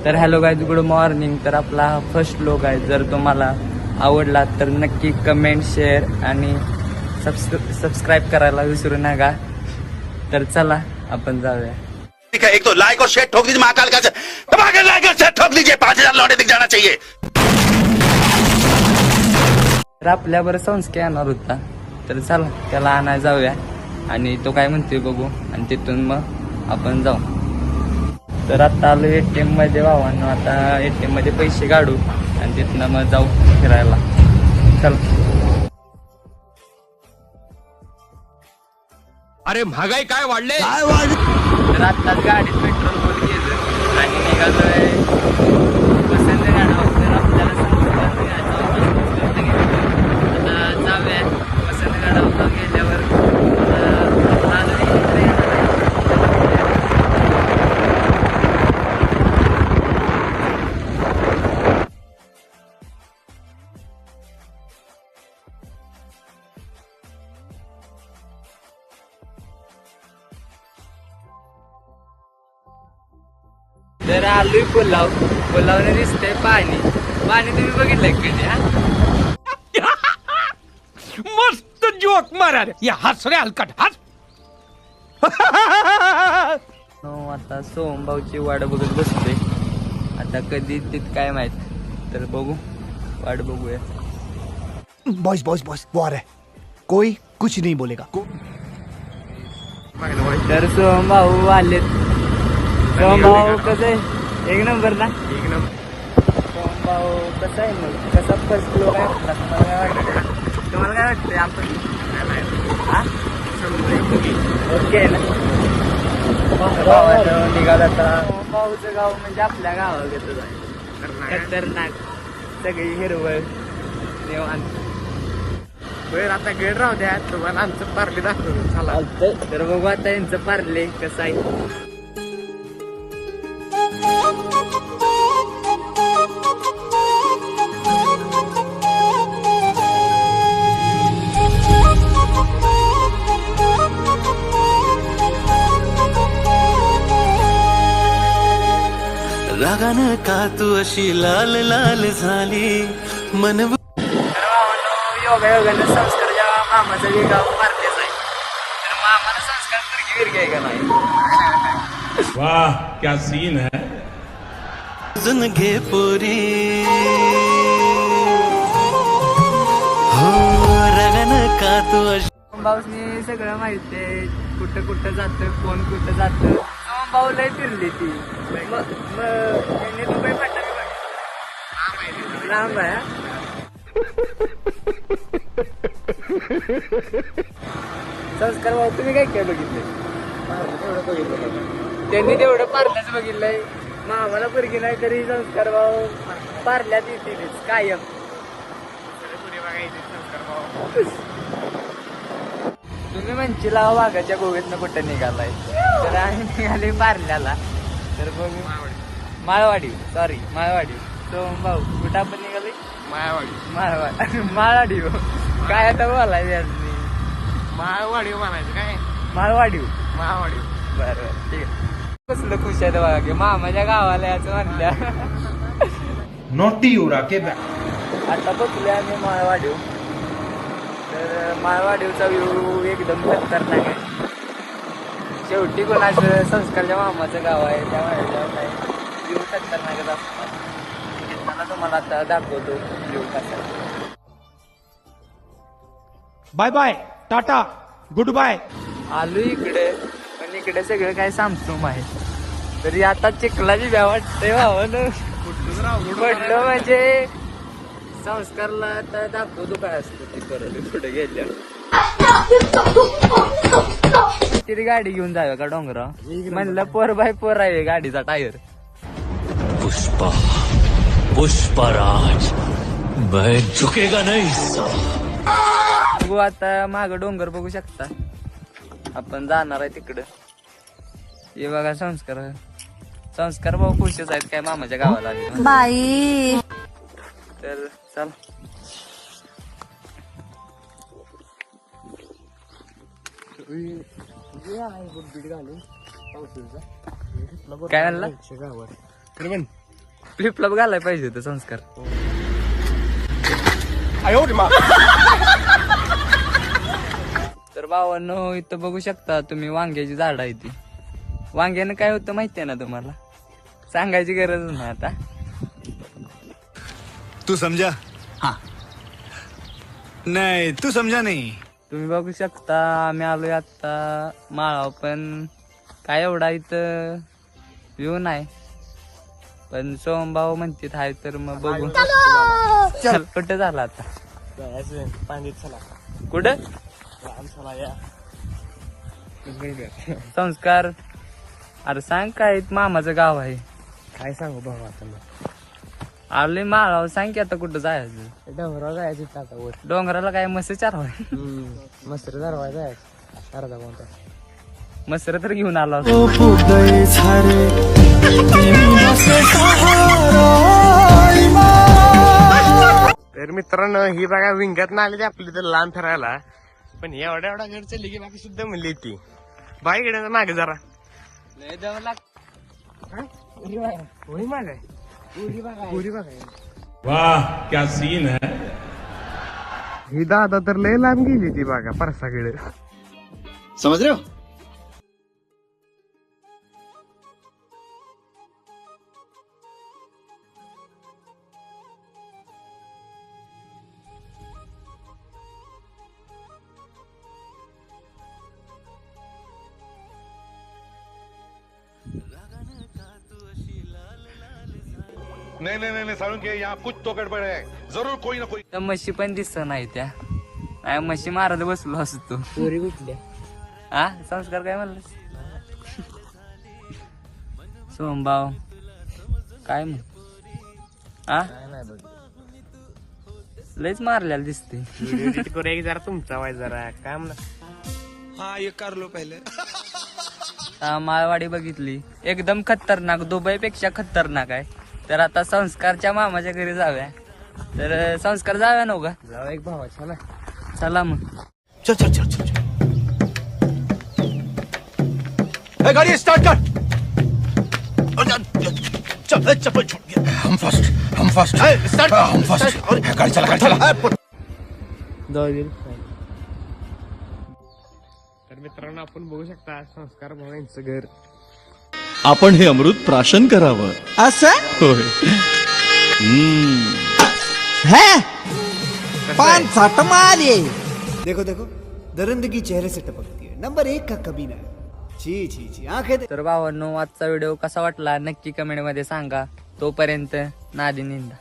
तर hello guys, good morning. तर आपला फर्स्ट व्लॉग आहे. जर तुम्हाला आवडला तर नक्की कमेंट, शेअर आणि सबस्क्राईब करायला विसरू नका. तर चला आपण जाऊया. ठीक है, एक तो लाइक और शेयर ठोक दीजिए महाकाल का धमाके, लाइक और शेयर ठोक दीजिए, 5000 लौटे दिख जाना चाहिए. तर आपल्यावर संस्कार येणार होता, तर चला त्याला आणायला जाऊया आणि तो काय म्हणतोय बघू आणि तिथून मग आपण जाऊ. तर आता आलो ATM मध्ये भावांनो. आता ATM मध्ये पैसे काढू आणि तिथनं मग जाऊ फिरायला. चल. अरे महागाई काय वाढले. तर आत्ताच गाडीत पेट्रोल फुल केलं आणि निघालोय पसंत गाडा. तर आपल्याला सांगितलं आता जाऊया पसंत गाडा गेल्यावर तर आलोय पुलावने दिसतंय पाणी. तुम्ही बघितलंय कधी? हा, मस्त जोक मारा रे. या हस रे हलकट हस. आता सोमभाऊची वाट बघत बसतोय. आता कधी तिथ काय माहित. तर बघू, वाट बघूया. बॉयज बॉयज बॉयज वो आ रहा है, कोई कुछ नहीं बोलेगा. तर सोमभाऊ आलेत. सोमभाऊ कसं आहे? एक नंबर ना. एक नंबर. सोमभाऊ कसं आहे मग? कसा फर्स्ट लोक आहे आपला? तुम्हाला काय वाटतंय? आपण ओके आहे ना. निघाला आता. सोमभाऊचं गाव म्हणजे आपल्या गावागतच आहे. खतरनाक, सगळी हिरवळ, निवांत. आता गेट राहू द्या, तुम्हाला आमचं पार्ले दाखवतो. चला. तर बघू आता यांचं पार्ले कसं आहे. रागानं का तू अशी लाल लाल झाली मन. योगायोगानं संस्कार जेव्हा मामाचं जे गाव पार्लेच आहे, तर मामाला संस्कार फिरकी आहे का नाही? वाह क्या सीन है. अजून घे पोरी हो, रागानं का तू अशी. सोमभाऊनी सगळं माहिती आहे, कुठं कुठं जातं, कोण कुठं जातं. सोमभाऊ लय फिरली ती. दुबई पडला लांब आहे. संस्कार भाऊ तुम्ही काय काय बघितलंय? त्यांनी तेवढं पार्ल्याच बघितलंय. मामाला पोरगी नाही तरी संस्कार भाऊ पार्ल्यात येतीलच कायम. तुम्ही म्हणशीला वाघाच्या गोव्यातनं कुठं निघालाय, तर आम्ही निघाले पार्ल्याला. तर बघू माळवाडी, सॉरी माळवाडी. सोमभाऊ कुठं आपण निघाले? माळवाडी. काय आता बोलायचं यांनी? माळवाडी म्हणायचं काय? माळवाडी. माळवाडी. ठीक आहे. कसलं खुश आहे बघा की मामाच्या गावाला याचं म्हणल्या. नोटी उरा के आता बघले आम्ही माळवाडीव. तर माळवाडीवचा व्ह्यू एकदम खतरनाक आहे. शेवटी कोणाचं संस्कारच्या मामाचं गाव आहे, त्यामुळे व्ह्यू खतरनाकच असतात. मला तुम्हाला आता दाखवतो व्ह्यू कसा. Bye bye, tata, good bye. आलो इकडे, पण इकडे सगळं काय सामसूम आहे. तरी आता चिखलाची भ्या वाटतंय भावानं. पडलं म्हणजे संस्कारला आता दाखवतो काय असतं ते परत पुढे गेल्या. तरी गाडी घेऊन जाऊया का डोंगरा? म्हणलं 4x4 आहे गाडीचा टायर. पुष्पा पुष्पराज मैं झुकेगा नहीं. बघू आता माग डोंगर बघू शकता. आपण जाणार आहे तिकडं. हे बघा संस्कार भाऊ खुशच आहेत काय मामाच्या गावाला आले बाई. तर चल. काय म्हणला? फ्लिपफ्लॉप घालाय पाहिजे होतं संस्कार. तर भावांनो इथं बघू शकता तुम्ही वांग्याची झाडं आहे ती. वांग्यानं काय होतं माहितीये ना तुम्हाला, सांगायची गरज नाही आता. तू समझा? हाँ. नहीं तू समझा नहीं. तुम्ही बघू शकता आम्ही आलोय आता माळाव, पण काय एवढा इथं व्ह्यू नाही, पण सोमभाऊ म्हणतात हाय तर मग बघू. चल कुठं झाला आता पाणी चला कुठं चला या संस्कार. अरे सांग काय मामाचं गाव आहे. काय सांगू भाऊ आता मग आलोय माळाव, सांग की आता कुठं जायचं. डोंगरावर जायचं आता वर डोंगराला काय मस्त चार होय. मस्त दरवाजा जायचं अर्धा कोणता मसर तर घेऊन आला तर मित्रांनो ही बघा विंगात ना आली आपली तर लांब फिरायला, पण एवढ्या एवढा घर चालली की बाकी सुद्धा म्हणली ती बाईकडे मागे जरा उडी मागाय उडी बघाय. वाह क्या सीन है. ही दादा तर लय लांब गेली ती बघा परसाकडे. समझ रहे हो. नहीं नहीं नहीं साळुंके यहाँ कुछ तो गड़बड़ है, जरूर कोई ना कोई. त्या म्हशी पण दिसत नाही त्या. नाही म्हशी मारत बसलो असतो. पोरी कुठल्या हा संस्कार काय म्हणलं सोमभाव काय म्हण हा लयच मारलेला दिसते. एक जरा तुमचा वाय जरा काय म्हणा. हाँ ये कर लो पहले. माळवाडी बघितली एकदम खतरनाक, दुबईपेक्षा खतरनाक आहे. तर आता संस्कारच्या मामाच्या घरी जाऊया. तर संस्कार जाऊया नव्ह का. जाऊ एक भावा चला. चला मग. चल चल चल चल चल. ए, गाड़ी स्टार्ट कर. चल चप्पल छूट गया. हम फर्स्ट स्टार्ट हम फर्स्ट. गाड़ी चला जाऊ तर मित्रांनो आपण बघू शकता संस्कार भाऊ यांचं घर. आपण हे अमृत प्राशन करावं असं होय. है पान साठ मारे. देखो देखो दरिंदगी चेहरे से टपकती है. नंबर 1 का कमीना है. छी छी छी आंखें दे. तर भावांनो आजचा व्हिडिओ कसा वाटला नक्की कमेंट मध्ये सांगा. तोपर्यंत नादी निंदा.